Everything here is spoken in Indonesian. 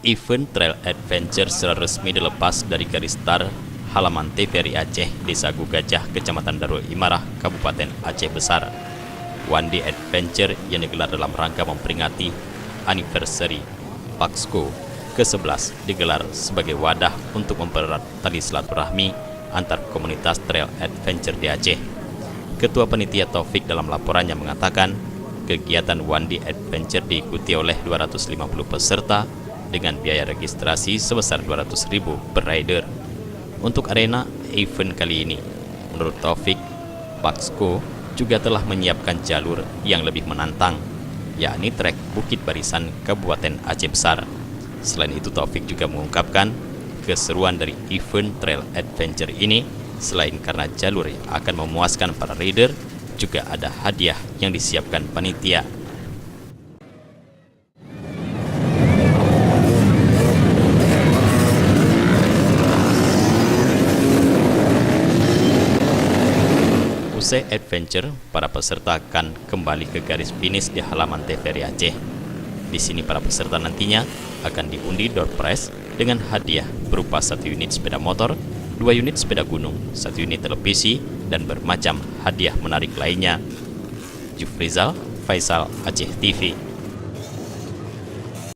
Event Trail Adventure secara resmi dilepas dari garis start halaman TVRI Aceh, Desa Gugajah, Kecamatan Darul Imarah, Kabupaten Aceh Besar. One Day Adventure yang digelar dalam rangka memperingati anniversary Paxco ke-11 digelar sebagai wadah untuk mempererat tali silaturahmi antar komunitas trail adventure di Aceh. Ketua Panitia Taufik dalam laporannya mengatakan, kegiatan One Day Adventure diikuti oleh 250 peserta dengan biaya registrasi sebesar 200.000 per rider. Untuk arena event kali ini, menurut Taufik, Paxco juga telah menyiapkan jalur yang lebih menantang, yakni trek Bukit Barisan Kabupaten Aceh Besar. Selain itu, Taufik juga mengungkapkan keseruan dari event Trail Adventure ini, selain karena jalur yang akan memuaskan para rider, juga ada hadiah yang disiapkan panitia. Usai adventure, para peserta akan kembali ke garis finish di halaman TVRI Aceh. Di sini para peserta nantinya akan diundi door prize dengan hadiah berupa 1 unit sepeda motor, 2 unit sepeda gunung, 1 unit televisi, dan bermacam hadiah menarik lainnya. Jufrizal, Faisal, Aceh TV.